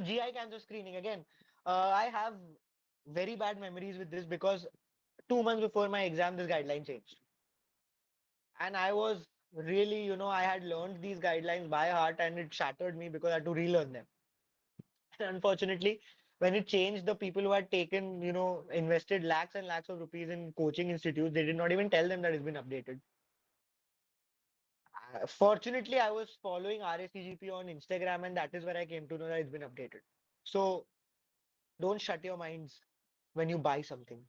So GI cancer screening again. I have very bad memories with this because 2 months before my exam, this guideline changed. And I was really, I had learned these guidelines by heart and it shattered me because I had to relearn them. And unfortunately, when it changed, the people who had taken, invested lakhs and lakhs of rupees in coaching institutes, they did not even tell them that it's been updated. Fortunately, I was following RACGP on Instagram, and that is where I came to know that it's been updated. So don't shut your minds when you buy something.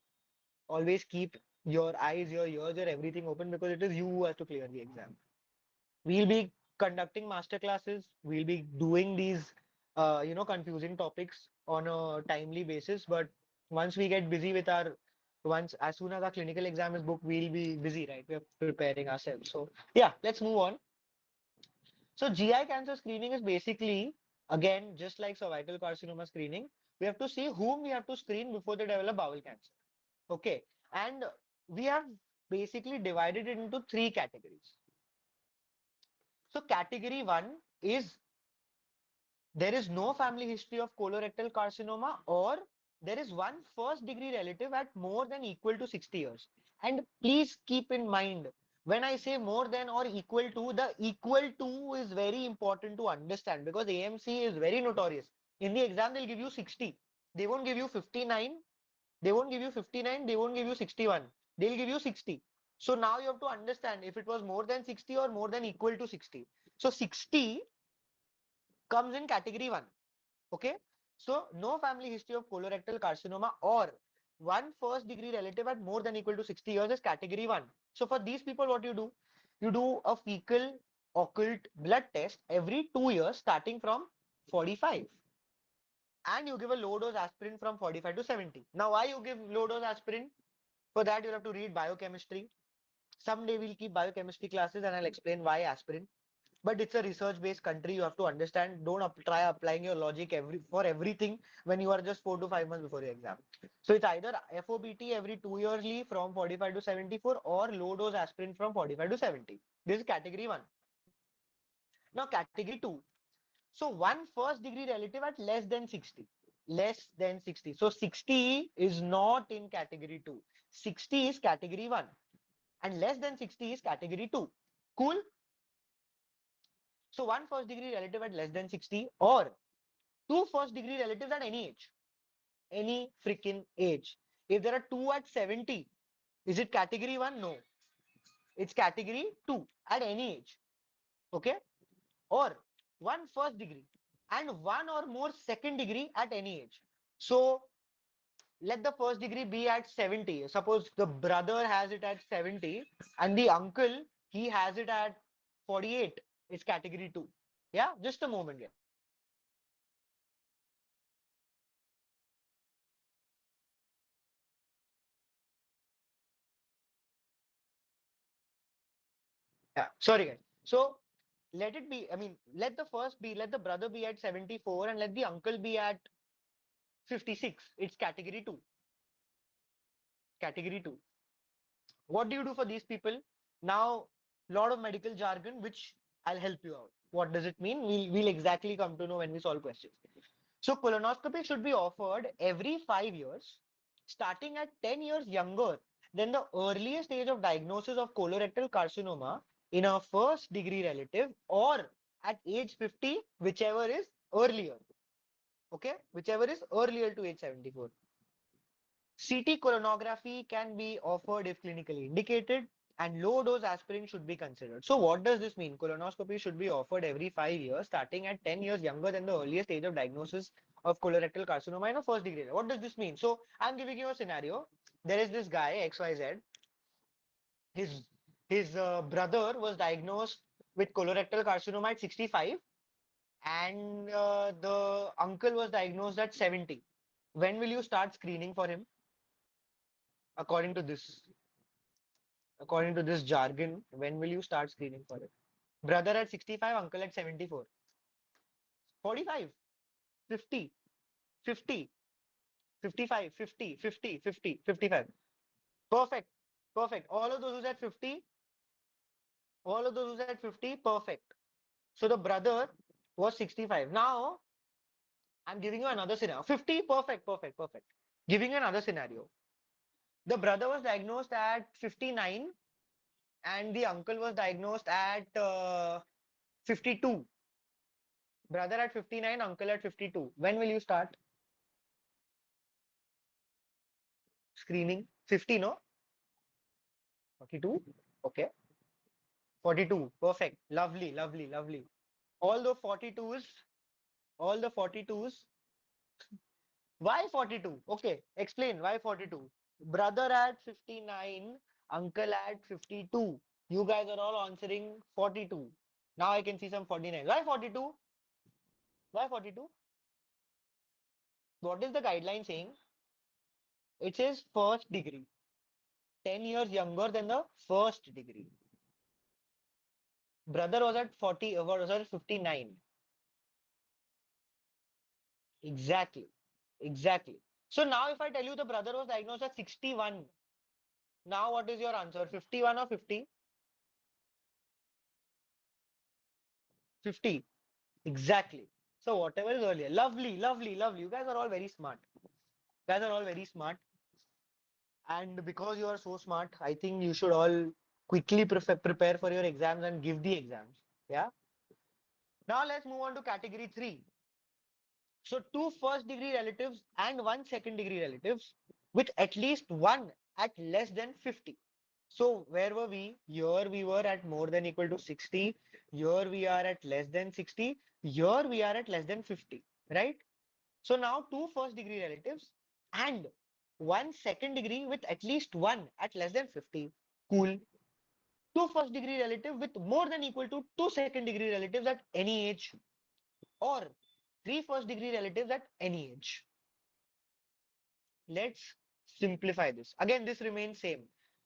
Always keep your eyes, your ears, your everything open because it is you who has to clear the exam. We'll be conducting master classes. We'll be doing these, confusing topics on a timely basis. But once we get busy with as soon as our clinical exam is booked, we'll be busy, right? We're preparing ourselves. So yeah, let's move on. So GI cancer screening is basically, again, just like cervical carcinoma screening, we have to see whom we have to screen before they develop bowel cancer. Okay. And we have basically divided it into three categories. So category one is there is no family history of colorectal carcinoma or there is one first degree relative at more than equal to 60 years. And please keep in mind, when I say more than or equal to, the equal to is very important to understand because AMC is very notorious. In the exam, they'll give you 60. They won't give you 59. They won't give you 59. They won't give you 61. They'll give you 60. So now you have to understand if it was more than 60 or more than equal to 60. So 60 comes in category 1. Okay. So no family history of colorectal carcinoma or one first degree relative at more than equal to 60 years is category 1. So for these people, what you do a fecal occult blood test every 2 years starting from 45. And you give a low dose aspirin from 45 to 70. Now, why you give low dose aspirin? For that, you have to read biochemistry. Someday we'll keep biochemistry classes and I'll explain why aspirin. But it's a research-based country. You have to understand. Don't try applying your logic for everything when you are just 4 to 5 months before your exam. So it's either FOBT every 2 yearly from 45 to 74 or low dose aspirin from 45 to 70. This is category 1. Now category 2. So one first degree relative at less than 60. Less than 60. So 60 is not in category 2. 60 is category 1. And less than 60 is category 2. Cool? So one first degree relative at less than 60 or two first degree relatives at any age. Any freaking age. If there are two at 70, is it category 1? No. It's category 2 at any age. Okay? Or one first degree and one or more second degree at any age. So let the first degree be at 70. Suppose the brother has it at 70 and the uncle, he has it at 48. It's category 2. Yeah, just a moment, guys. Yeah, sorry, guys. So let it be, let the brother be at 74 and let the uncle be at 56. It's category 2. Category 2. What do you do for these people? Now, lot of medical jargon, which I'll help you out. What does it mean? We'll exactly come to know when we solve questions. So colonoscopy should be offered every 5 years, starting at 10 years younger than the earliest stage of diagnosis of colorectal carcinoma in a first degree relative or at age 50, whichever is earlier. Okay, whichever is earlier to age 74. CT colonography can be offered if clinically indicated and low dose aspirin should be considered. So what does this mean? Colonoscopy should be offered every 5 years, starting at 10 years younger than the earliest stage of diagnosis of colorectal carcinoma in a first degree. What does this mean? So I'm giving you a scenario. There is this guy, XYZ. His, his brother was diagnosed with colorectal carcinoma at 65 and the uncle was diagnosed at 70. When will you start screening for him? According to this, according to this jargon, when will you start screening for it? Brother at 65, uncle at 74. 45, 50, 50, 55, 50, 50, 50, 55. Perfect. Perfect. All of those who's at 50, all of those who's at 50, perfect. So the brother was 65. Now, I'm giving you another scenario. 50, perfect, perfect, perfect. Giving you another scenario. The brother was diagnosed at 59 and the uncle was diagnosed at 52. Brother at 59, uncle at 52. When will you start screening? 50, no? 42? Okay. 42. Perfect. Lovely, lovely, lovely. All the 42s, all the 42s. Why 42? Okay, explain why 42. Brother at 59, uncle at 52. You guys are all answering 42. Now I can see some 49. Why 42? Why 42? What is the guideline saying? It says first degree. 10 years younger than the first degree. Brother was at 40, was at 59. Exactly. Exactly. So now if I tell you the brother was diagnosed at 61, now what is your answer? 51 or 50? 50. Exactly. So whatever is earlier. Lovely, lovely, lovely. You guys are all very smart. You guys are all very smart. And because you are so smart, I think you should all quickly prepare for your exams and give the exams. Yeah. Now let's move on to category 3. So two first degree relatives and one second degree relatives with at least one at less than 50. So where were we? Here we were at more than equal to 60. Here we are at less than 60. Here we are at less than 50. Right? So now two first degree relatives and one second degree with at least one at less than 50. Cool. Two first degree relative with more than equal to two second degree relatives at any age, or three first degree relatives at any age. Let's simplify this. Again, this remains same.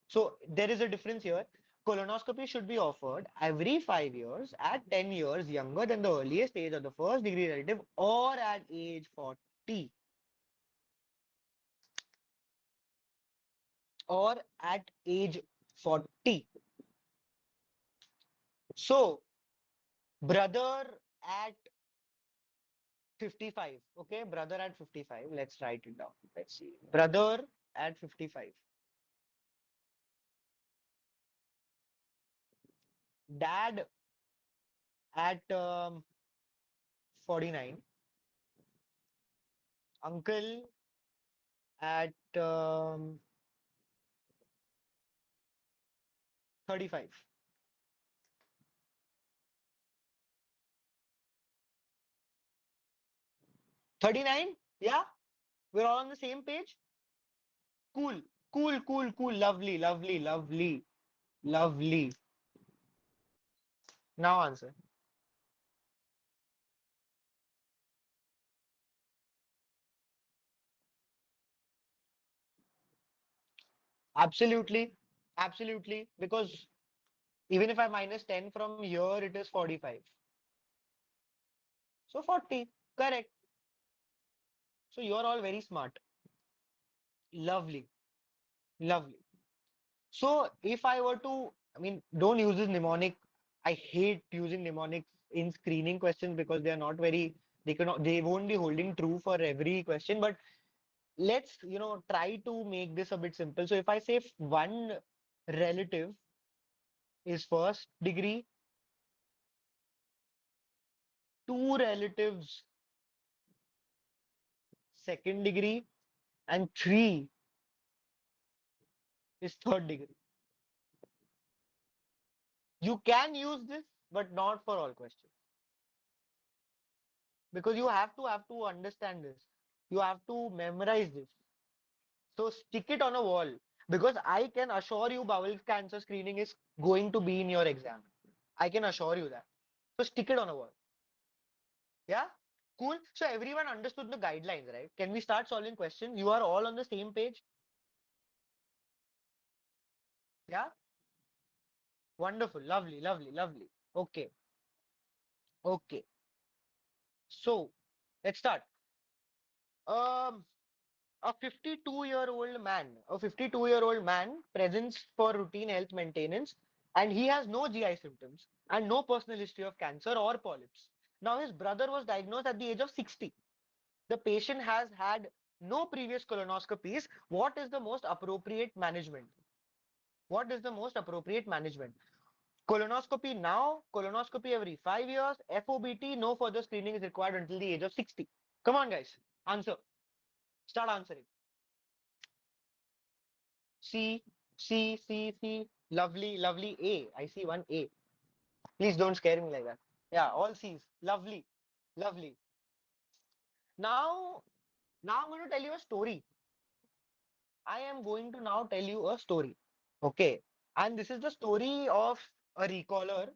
So there is a difference here. Colonoscopy should be offered every 5 years at 10 years younger than the earliest age of the first degree relative or at age 40 or at age 40. So brother at 55. Okay, brother at 55. Let's write it down. Let's see. Brother at 55. Dad at 49. Uncle at 35. 39? Yeah, we're all on the same page. Cool, cool, cool, cool. Lovely, lovely, lovely, lovely. Now answer. Absolutely, absolutely. Because even if I minus 10 from here, it is 45. So 40. Correct. So you're all very smart. Lovely, lovely. So if I were to, I mean, don't use this mnemonic. I hate using mnemonics in screening questions because they are not very, they won't be holding true for every question. But let's, try to make this a bit simple. So if I say one relative is first degree, two relatives second degree, and three is third degree. You can use this, but not for all questions because you have to understand this. You have to memorize this. So stick it on a wall because I can assure you bowel cancer screening is going to be in your exam. I can assure you that. So stick it on a wall. Yeah? Cool. So everyone understood the guidelines, right? Can we start solving questions? You are all on the same page? Yeah? Wonderful. Lovely, lovely, lovely. Okay. Okay. So let's start. Um, a 52-year-old man presents for routine health maintenance and he has no GI symptoms and no personal history of cancer or polyps. Now his brother was diagnosed at the age of 60. The patient has had no previous colonoscopies. What is the most appropriate management? What is the most appropriate management? Colonoscopy now, colonoscopy every 5 years, FOBT, no further screening is required until the age of 60. Come on, guys, answer. Start answering. C, C, C, C. Lovely, lovely. A. I see one A. Please don't scare me like that. Yeah, all C's. Lovely, lovely. Now, now I'm going to tell you a story. I am going to now tell you a story. Okay. And this is the story of a recaller,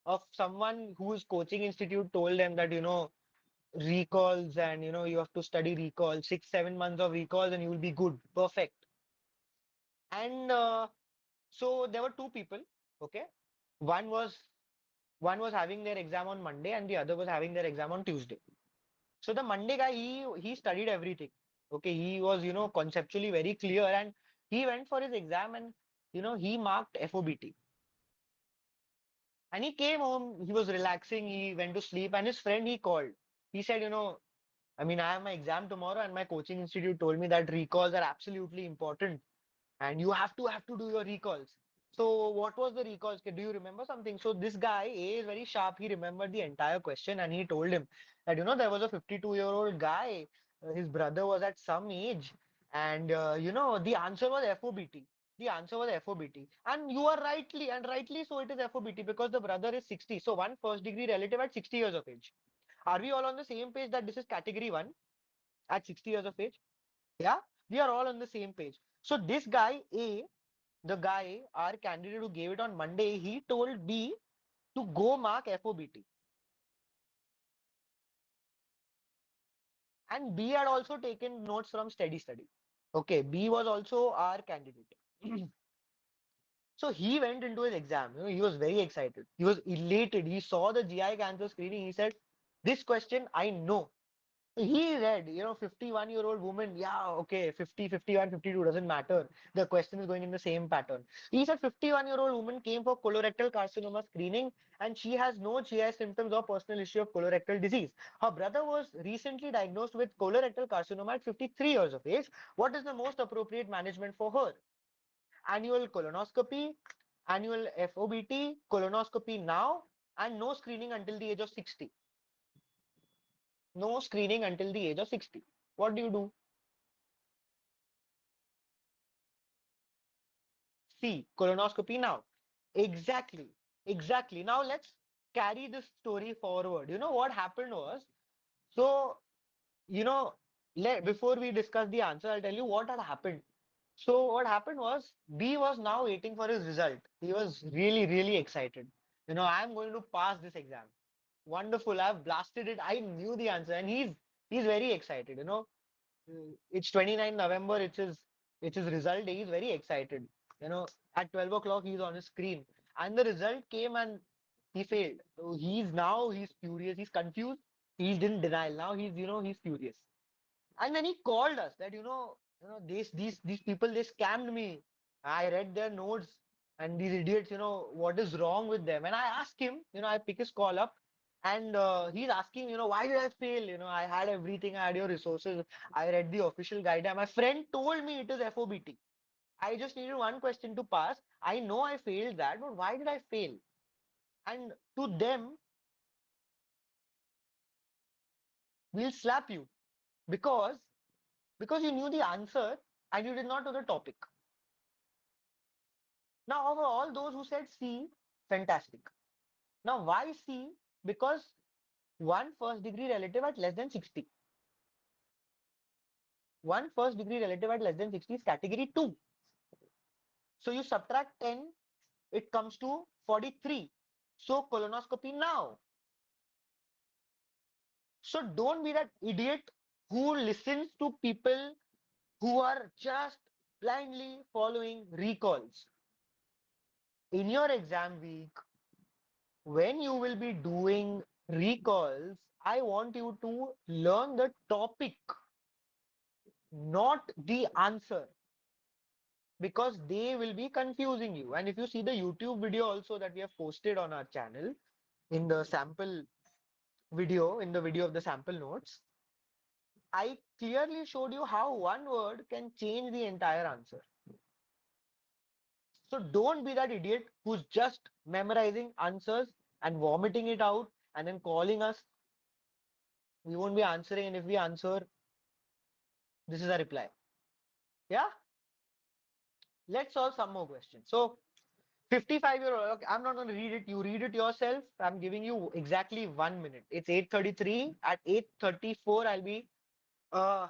of someone whose coaching institute told them that, recalls and, you have to study recall, 6, 7 months of recalls and you will be good. Perfect. And so there were two people. Okay. One was one was having their exam on Monday and the other was having their exam on Tuesday. So the Monday guy, he studied everything. Okay, he was, conceptually very clear and he went for his exam and, he marked FOBT. And he came home, he was relaxing, he went to sleep and his friend he called. He said, I mean, I have my exam tomorrow and my coaching institute told me that recalls are absolutely important and you have to do your recalls. So what was the recalls? Do you remember something? So this guy A is very sharp. He remembered the entire question and he told him that there was a 52-year-old guy. His brother was at some age, and the answer was FOBT. The answer was FOBT, and you are rightly so it is FOBT because the brother is 60. So one first degree relative at 60 years of age. Are we all on the same page that this is category one at 60 years of age? Yeah, we are all on the same page. So this guy A, the guy, our candidate who gave it on Monday, he told B to go mark FOBT. And B had also taken notes from steady study. Okay, B was also our candidate. So he went into his exam. He was very excited. He was elated. He saw the GI cancer screening. He said, "This question I know." He read, 51-year-old woman, yeah, okay, 50, 51, 52 doesn't matter. The question is going in the same pattern. He said 51-year-old woman came for colorectal carcinoma screening and she has no GI symptoms or personal issue of colorectal disease. Her brother was recently diagnosed with colorectal carcinoma at 53 years of age. What is the most appropriate management for her? Annual colonoscopy, annual FOBT, colonoscopy now, and no screening until the age of 60. No screening until the age of 60. What do you do? C, colonoscopy now. Exactly. Exactly. Now let's carry this story forward. What happened was, so, you know, before we discuss the answer, I'll tell you what had happened. So what happened was B was now waiting for his result. He was really, really excited. I'm going to pass this exam. Wonderful. I've blasted it. I knew the answer, and he's very excited. It's 29 November. It's his result day. He's very excited. At 12 o'clock, he's on his screen, and the result came, and he failed. So he's furious. He's confused. He's in denial. Now he's furious. And then he called us that these people they scammed me. I read their notes and these idiots, what is wrong with them? And I asked him, I pick his call up and he's asking, why did I fail? I had everything, I had your resources, I read the official guide. My friend told me it is FOBT. I just needed one question to pass. I know I failed that, but why did I fail? And to them, we'll slap you because you knew the answer and you did not know the topic. Now, over all those who said C, fantastic. Now, why C? Because one first degree relative at less than 60. One first degree relative at less than 60 is category 2. So you subtract 10, it comes to 43. So colonoscopy now. So don't be that idiot who listens to people who are just blindly following recalls. In your exam week, when you will be doing recalls, I want you to learn the topic, not the answer, because they will be confusing you. And if you see the YouTube video also that we have posted on our channel, in the sample video, in the video of the sample notes, I clearly showed you how one word can change the entire answer. So don't be that idiot who's just memorizing answers and vomiting it out and then calling us. We won't be answering, and if we answer, this is a reply. Yeah? Let's solve some more questions. So 55-year-old, okay, I'm not going to read it. You read it yourself. I'm giving you exactly 1 minute. It's 8:33. At 8:34, I'll be uh,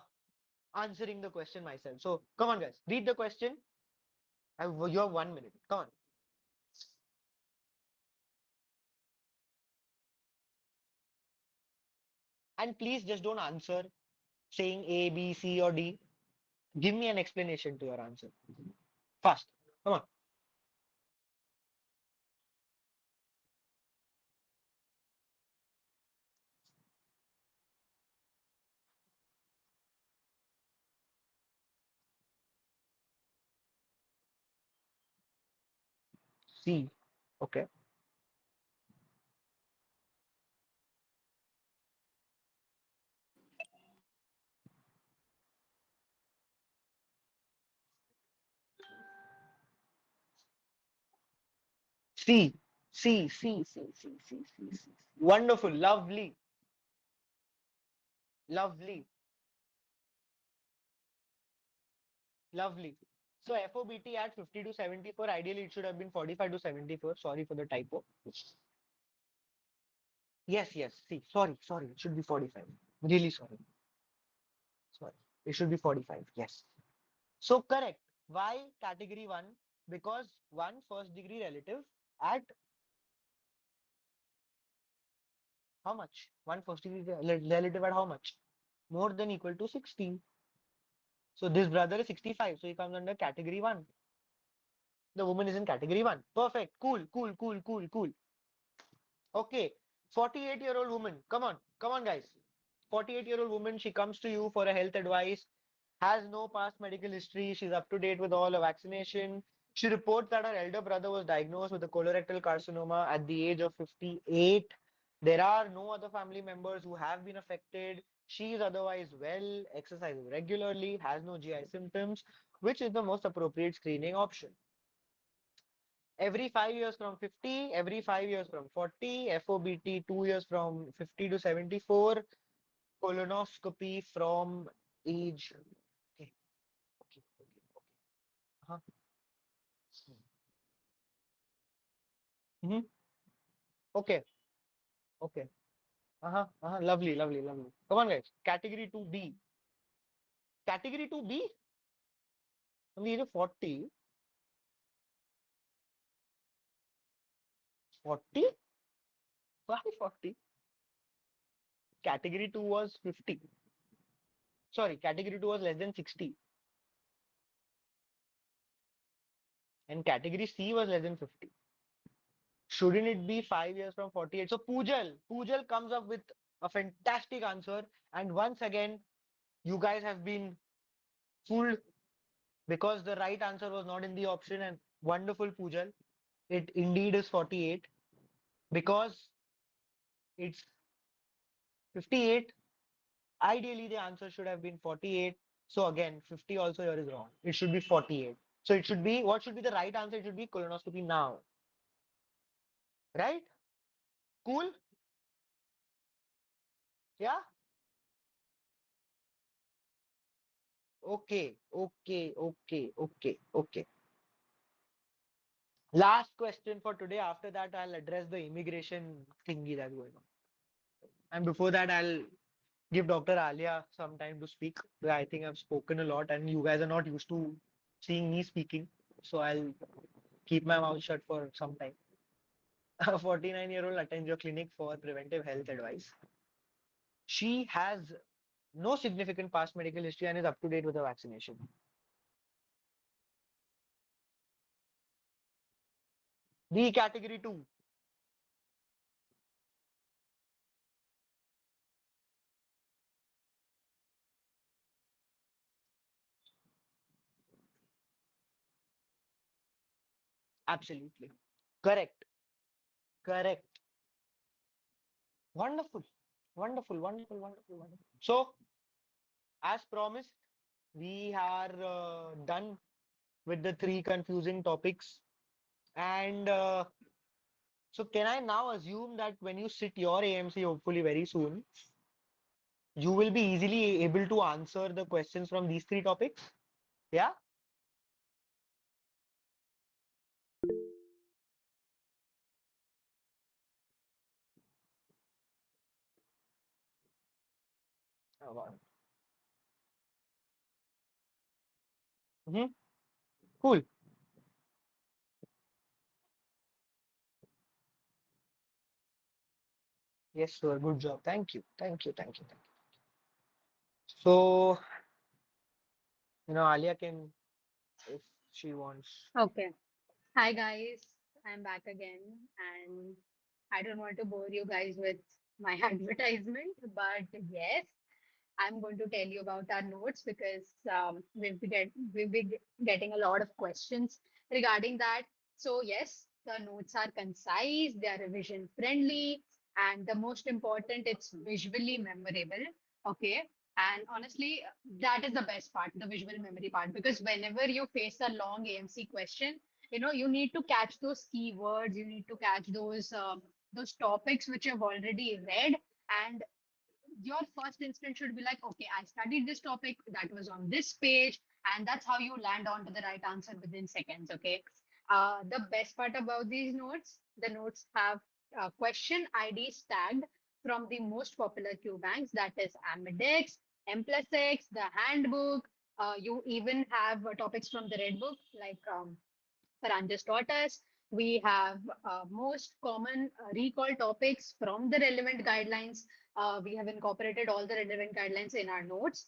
answering the question myself. So come on, guys, read the question. You have 1 minute. Come on. And please just don't answer saying A, B, C, or D. Give me an explanation to your answer. Fast. Come on. C. Okay. C. C. C. C. C. C. C. C. Wonderful. Lovely. Lovely. Lovely. So FOBT at 50 to 74. Ideally, it should have been 45 to 74. Sorry for the typo. Yes, yes. See, sorry, sorry. It should be 45. Really sorry. Sorry. It should be 45. Yes. So correct. Why category 1? Because one first degree relative at how much? One first degree relative at how much? More than equal to 60. So this brother is 65. So he comes under category 1. The woman is in category 1. Perfect. Cool, cool, cool, cool, cool. Okay, 48-year-old woman. Come on, come on, guys. 48-year-old woman, she comes to you for a health advice, has no past medical history. She's up to date with all the vaccination. She reports that her elder brother was diagnosed with a colorectal carcinoma at the age of 58. There are no other family members who have been affected. She is otherwise well, exercises regularly, has no GI symptoms, which is the most appropriate screening option. Every 5 years from 50, every 5 years from 40, FOBT 2 years from 50 to 74, colonoscopy from age. Okay, okay, okay, okay. Uh-huh. Mm-hmm. Okay, okay. Uh-huh, uh-huh. Lovely, lovely, lovely. Come on, guys. Category 2B. Category 2B? From the age of 40. 40? Why 40? Category 2 was 50. Sorry, category 2 was less than 60. And category C was less than 50. Shouldn't it be 5 years from 48? So Pujal comes up with a fantastic answer. And once again, you guys have been fooled because the right answer was not in the option. And wonderful Pujal. It indeed is 48 because it's 58. Ideally, the answer should have been 48. So again, 50 also here is wrong. It should be 48. So it should be, what should be the right answer? It should be colonoscopy now. Right? Cool? Yeah? Okay, okay, okay, okay, okay. Last question for today. After that, I'll address the immigration thingy that's going on. And before that, I'll give Dr. Alia some time to speak. I think I've spoken a lot, and you guys are not used to seeing me speaking. So I'll keep my mouth shut for some time. A 49-year-old attends your clinic for preventive health advice. She has no significant past medical history and is up to date with the vaccination. The category 2. Absolutely. Correct. Correct. Wonderful. Wonderful. Wonderful. Wonderful. Wonderful. So as promised, we are done with the three confusing topics. And so, can I now assume that when you sit your AMC, hopefully very soon, you will be easily able to answer the questions from these three topics? Yeah? Oh, wow. Hmm. Cool. Yes, sir. Good job. Thank you. Thank you. Thank you. Thank you. So, Alia can, if she wants. Okay. Hi guys, I'm back again, and I don't want to bore you guys with my advertisement, but yes, I'm going to tell you about our notes because we've been getting a lot of questions regarding that. So yes, the notes are concise, they are revision friendly, and the most important, it's visually memorable. Okay. And honestly, that is the best part, the visual memory part, because whenever you face a long AMC question, you need to catch those keywords, you need to catch those topics which you've already read, and your first instinct should be like, okay, I studied this topic that was on this page, and that's how you land on to the right answer within seconds. Okay. The best part about these notes, the notes have question IDs tagged from the most popular Q banks, that is Amidex, M plus X, the handbook. You even have topics from the red book, like Paranjas taught us. We have most common recall topics from the relevant guidelines. We have incorporated all the relevant guidelines in our notes.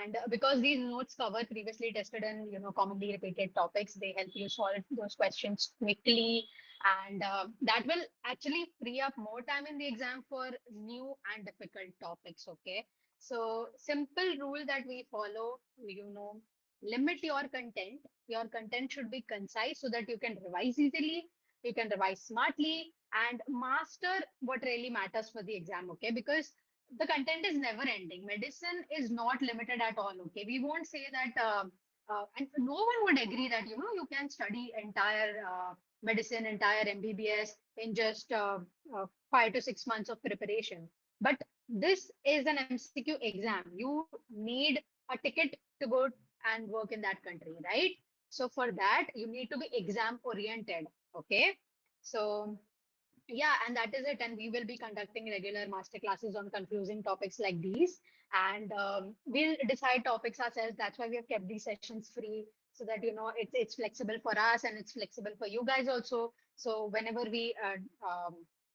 And because these notes cover previously tested and commonly repeated topics, they help you solve those questions quickly, and that will actually free up more time in the exam for new and difficult topics. Okay, so simple rule that we follow, limit your content. Your content should be concise so that you can revise easily, you can revise smartly, and master what really matters for the exam. Okay, because the content is never ending. Medicine is not limited at all. Okay, we won't say that, and no one would agree that you can study entire medicine, entire MBBS in just 5 to 6 months of preparation. But this is an MCQ exam. You need a ticket to go and work in that country, right? So for that, you need to be exam oriented. Okay. So yeah, and that is it. And we will be conducting regular master classes on confusing topics like these. And we'll decide topics ourselves. That's why we have kept these sessions free so that it's flexible for us and it's flexible for you guys also. So whenever we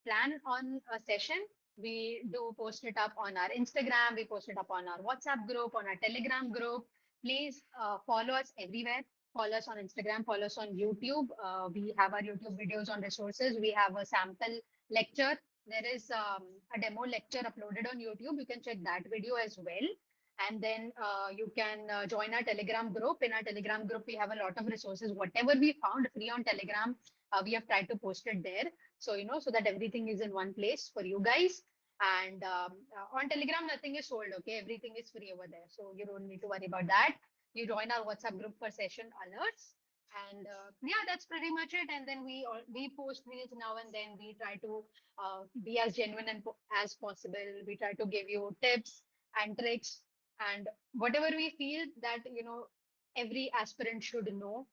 plan on a session, we do post it up on our Instagram, we post it up on our WhatsApp group, on our Telegram group. Please follow us everywhere. Follow us on Instagram, follow us on YouTube. We have our YouTube videos on resources. We have a sample lecture. There is a demo lecture uploaded on YouTube. You can check that video as well. And then you can join our Telegram group. In our Telegram group, we have a lot of resources. Whatever we found free on Telegram, we have tried to post it there. So, so that everything is in one place for you guys. And on Telegram, nothing is sold. Okay. Everything is free over there. So you don't need to worry about that. You join our WhatsApp group for session alerts, and yeah, that's pretty much it. And then we post reels now and then. We try to be as genuine as possible. We try to give you tips and tricks and whatever we feel that every aspirant should know,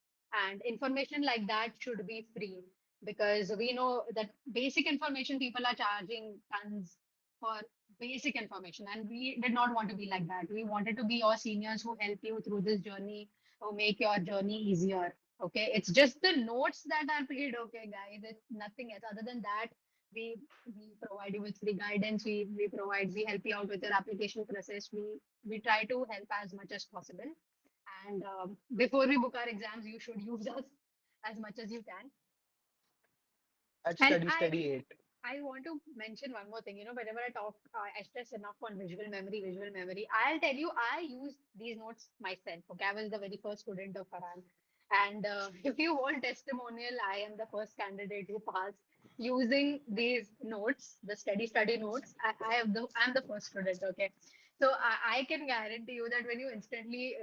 and information like that should be free, because we know that basic information people are charging tons for basic information, and we did not want to be like that. We wanted to be your seniors who help you through this journey, who make your journey easier. Okay, it's just the notes that are paid. Okay, guys, it's nothing else. Other than that, we we provide you with free guidance. We help you out with your application process. We try to help as much as possible. And before we book our exams, you should use us as much as you can. At And Study I Study 8. I want to mention one more thing. Whenever I talk, I stress enough on visual memory, visual memory. I'll tell you, I use these notes myself. Okay, I was the very first student of Farhan. And if you want testimonial, I am the first candidate who passed using these notes, the study notes. I'm the first student. Okay, So I can guarantee you that when you instantly,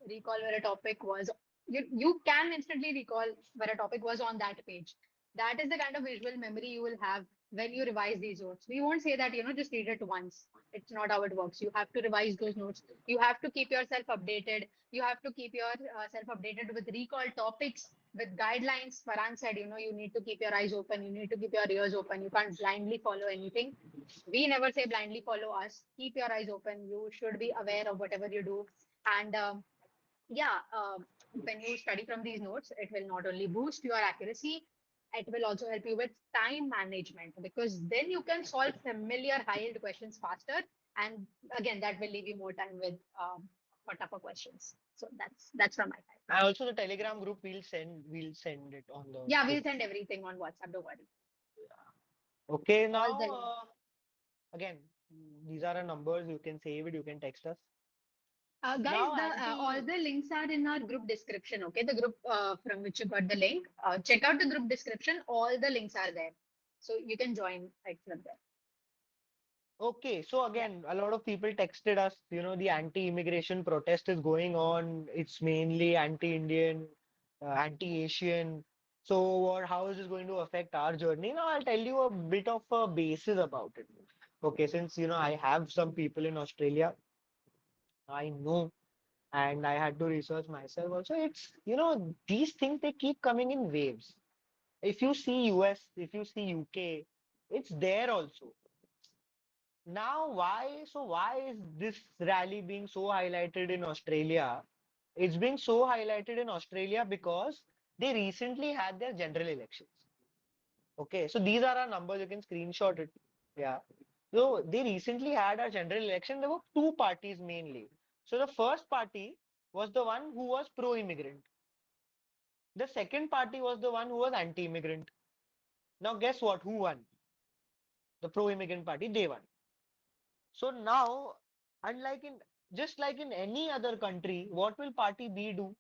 recall where a topic was, you can instantly recall where a topic was on that page. That is the kind of visual memory you will have when you revise these notes. We won't say that, just read it once. It's not how it works. You have to revise those notes. You have to keep yourself updated. You have to keep yourself updated with recall topics, with guidelines. Farhan said, you need to keep your eyes open. You need to keep your ears open. You can't blindly follow anything. We never say blindly follow us. Keep your eyes open. You should be aware of whatever you do. And yeah, when you study from these notes, it will not only boost your accuracy, it will also help you with time management because then you can solve familiar high-yield questions faster. And again, that will leave you more time with for tougher questions. So that's from my side. And also the Telegram group we'll send it on the Yeah, we'll group. send everything on WhatsApp. Don't worry. Okay, All now the links. again, these are our numbers. You can save it. You can text us. Guys, Now the all anti. the links are in our group description. Okay, the group from which you got the link. Check out the group description. All the links are there, so you can join right from there. Okay, so Yeah. again, a lot of people texted us, the anti-immigration protest is going on. It's mainly anti-Indian, anti-Asian. So, how is this going to affect our journey? Now, I'll tell you a bit of a basis about it. Okay, since, I have some people in Australia, I know, and I had to research myself also. It's, these things, they keep coming in waves. If you see US, if you see UK, it's there also. Now, why is this rally being so highlighted in Australia? It's being so highlighted in Australia because they recently had their general elections. Okay, so these are our numbers. You can screenshot it. Yeah. So they recently had a general election. There were two parties mainly. So the first party was the one who was pro-immigrant. The second party was the one who was anti-immigrant. Now, guess what? Who won? The pro-immigrant party. They won. So now, unlike in just like in any other country, what will party B do?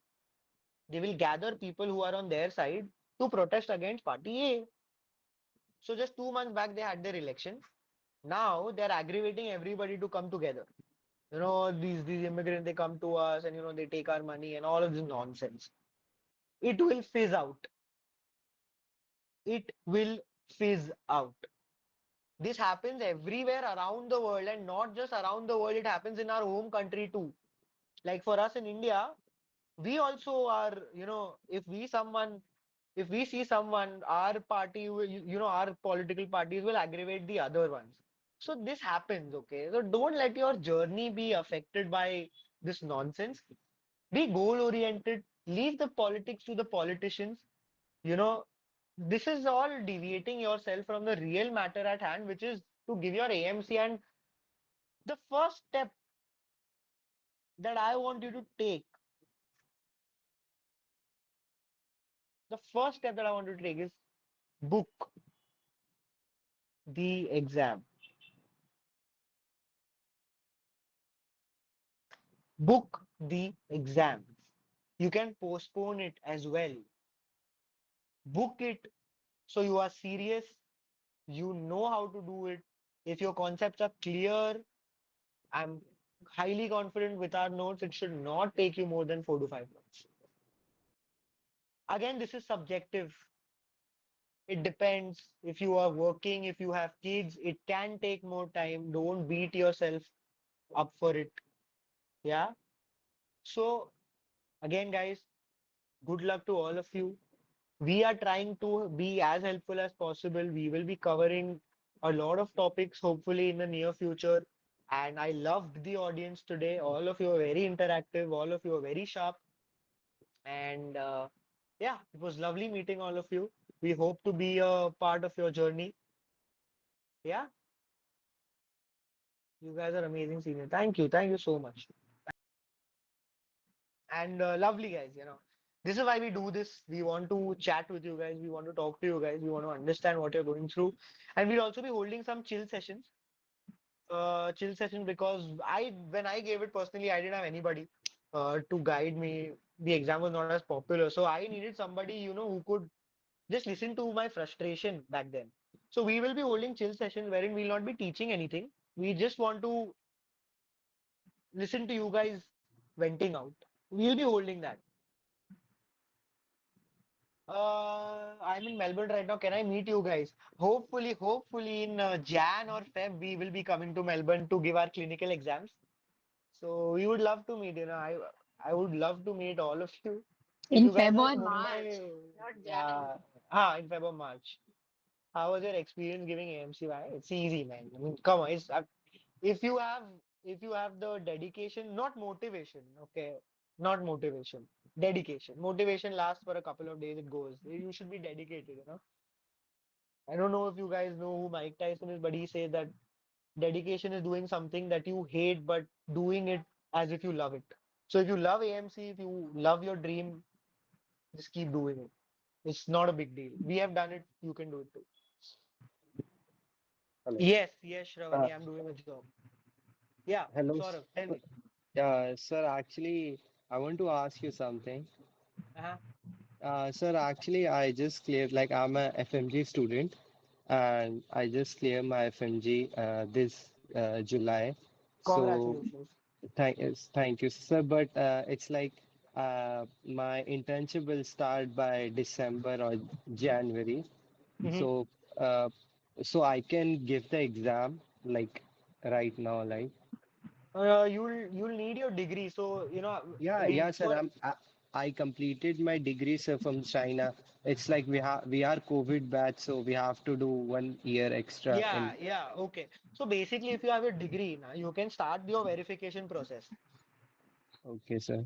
They will gather people who are on their side to protest against party A. So just 2 months back they had their election. Now they're aggravating everybody to come together. These immigrants they come to us and they take our money and all of this nonsense. It will fizz out. It will fizz out. This happens everywhere around the world and not just around the world, it happens in our home country too. Like for us in India, we also are, if we see someone, our party, our political parties will aggravate the other ones. So this happens, okay? So don't let your journey be affected by this nonsense. Be goal oriented. Leave the politics to the politicians. You know, this is all deviating yourself from the real matter at hand, which is to give your AMC. And the first step that I want you to take, the first step that I want you to take is book the exam. Book the exam. You can postpone it as well. Book it so you are serious, you know how to do it. If your concepts are clear, I'm highly confident with our notes, it should not take you more than 4 to 5 months. Again, this is subjective. It depends. If you are working, if you have kids, it can take more time. Don't beat yourself up for it. Yeah. So, again, guys, good luck to all of you. We are trying to be as helpful as possible. We will be covering a lot of topics, hopefully, in the near future. And I loved the audience today. All of you are very interactive. All of you are very sharp. And yeah, it was lovely meeting all of you. We hope to be a part of your journey. Yeah, you guys are amazing senior. Thank you. Thank you so much. And lovely guys, this is why we do this. We want to chat with you guys. We want to talk to you guys. We want to understand what you're going through. And we'll also be holding some chill sessions. Chill session because when I gave it personally, I didn't have anybody to guide me. The exam was not as popular. So I needed somebody, who could just listen to my frustration back then. So we will be holding chill sessions wherein we'll not be teaching anything. We just want to listen to you guys venting out. We'll be holding that. I'm in Melbourne right now. Can I meet you guys? Hopefully in Jan or Feb, we will be coming to Melbourne to give our clinical exams. So we would love to meet, I would love to meet all of you. If In you guys Feb are in or March, Mumbai, not Jan. yeah, in Feb or March. How was your experience giving AMC? Why? It's easy, man. I mean, come on. If you have if you have the dedication, not motivation, okay, not motivation, dedication. Motivation lasts for a couple of days. It goes. You should be dedicated. I don't know if you guys know who Mike Tyson is, but he says that dedication is doing something that you hate, but doing it as if you love it. So if you love AMC, if you love your dream, just keep doing it. It's not a big deal. We have done it. You can do it too. Hello. Yes, Uh, Shravani, I'm doing a job. Yeah, hello. Saurabh, tell me. Sir, actually, I want to ask you something. Uh-huh. Sir, actually, I just cleared, like, I'm a FMG student and I just cleared my FMG this July. So, Congratulations. thank you, sir. But it's like my internship will start by December or January. Hmm. So, uh, so I can give the exam like right now, like. You'll need your degree. So, I Yeah, mean, yeah, sir. for I completed my degree, sir, from China. It's like we are COVID batch, so we have to do 1 year extra in. yeah, okay. So basically, if you have a degree, now you can start your verification process. Okay, sir.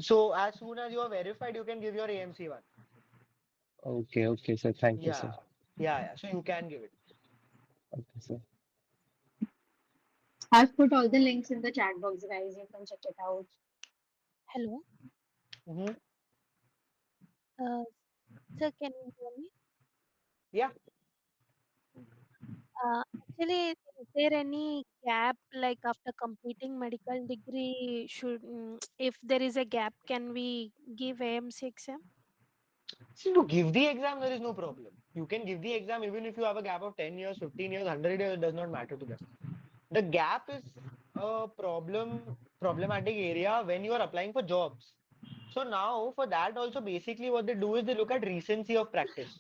So as soon as you are verified, you can give your AMC one. Okay, okay, sir. Thank you, sir. Yeah, yeah. So you can give it. Okay, sir. I've put all the links in the chat box, guys. You can check it out. Hello, Hmm. uh, sir, can you hear me? Yeah. Actually, is there any gap like after completing medical degree? If there is a gap, can we give AMC exam? See, to give the exam, there is no problem. You can give the exam even if you have a gap of 10 years, 15 years, 100 years, it does not matter to them. The gap is a problematic area when you are applying for jobs. So now for that also basically what they do is they look at recency of practice.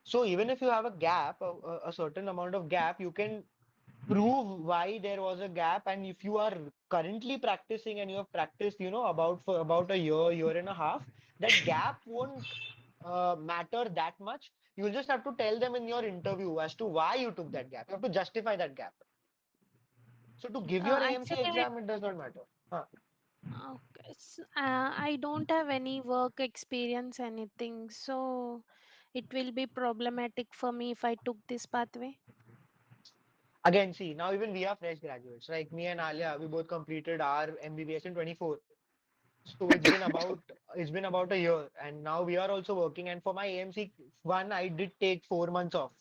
So even if you have a gap, a certain amount of gap, you can prove why there was a gap. And if you are currently practicing and you have practiced, about for about a year and a half, that gap won't matter that much. You'll just have to tell them in your interview as to why you took that gap. You have to justify that gap. So to give your AMC Actually, exam, it does not matter. Huh. okay, I don't have any work experience, anything, so it will be problematic for me if I took this pathway. Again, see, now even we are fresh graduates. Like me and Alia, we both completed our MBBS in 24. So it's been about a year, and now we are also working. And for my AMC one, I did take 4 months off.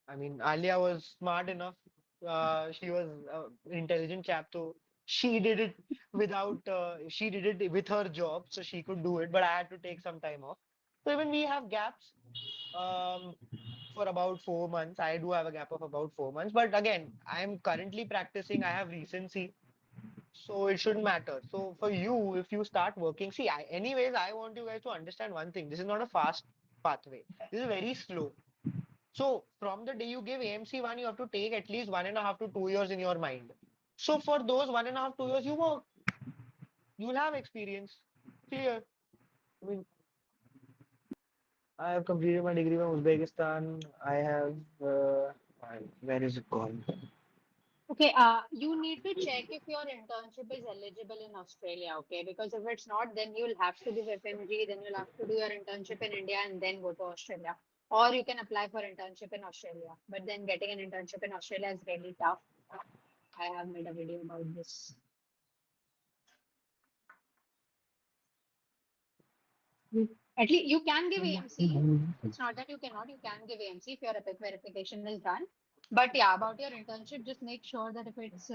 I mean, Alia was smart enough. She was an intelligent chap, so she did it she did it with her job, so she could do it. But I had to take some time off. So even we have gaps. Um, for about 4 months. I do have a gap of about 4 months, but again, I'm currently practicing. I have recency, so it shouldn't matter. So for you, if you start working, see, anyways, I want you guys to understand one thing. This is not a fast pathway. This is very slow. So from the day you give AMC one, you have to take at least 1.5 to 2 years in your mind. So for those 1.5, 2 years, you work. You will have experience. Clear. I mean, I have completed my degree from Uzbekistan. I have, where is it gone? Okay, you need to check if your internship is eligible in Australia, okay? Because if it's not, then you'll have to give FMG, then you'll have to do your internship in India and then go to Australia. Or you can apply for internship in Australia. But then getting an internship in Australia is really tough. I have made a video about this. At least you can give AMC. It's not that you cannot, you can give AMC if your epic verification is done. But yeah, about your internship, just make sure that if it's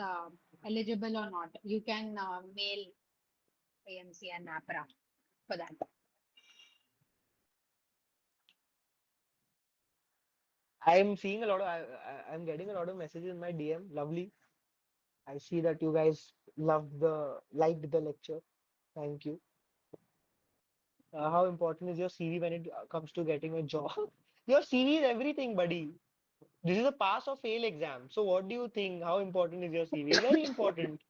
eligible or not, you can mail AMC and NAPRA for that. I'm seeing a lot of, I'm getting a lot of messages in my DM. Lovely. I see that you guys Liked the lecture. Thank you. How important is your CV when it comes to getting a job? Your CV is everything, buddy. This is a pass or fail exam. So what do you think? How important is your CV? Very important.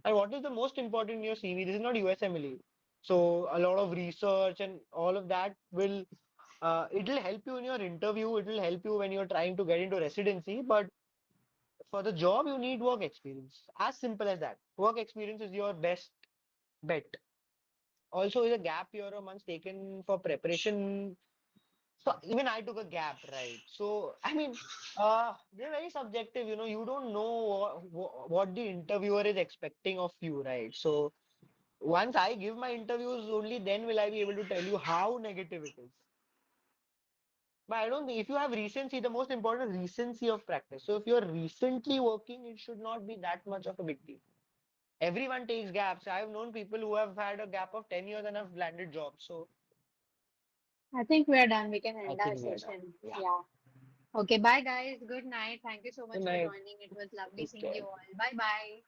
And what is the most important in your CV? This is not USMLE. So a lot of research and all of that it will help you in your interview. It will help you when you're trying to get into residency. But for the job, you need work experience. As simple as that. Work experience is your best bet. Also, is a gap year or months taken for preparation. So even I took a gap, right? So I mean, they're very subjective. You don't know what the interviewer is expecting of you, right? So once I give my interviews, only then will I be able to tell you how negative it is. But I don't think if you have recency, the most important is recency of practice. So if you're recently working, it should not be that much of a big deal. Everyone takes gaps. I've known people who have had a gap of 10 years and have landed jobs. So I think we're done. We can I end our think we are done. session. Yeah. Yeah. Okay, bye guys. Good night. Thank you so Good much for night. joining. It was lovely Take seeing care. you all. Bye bye.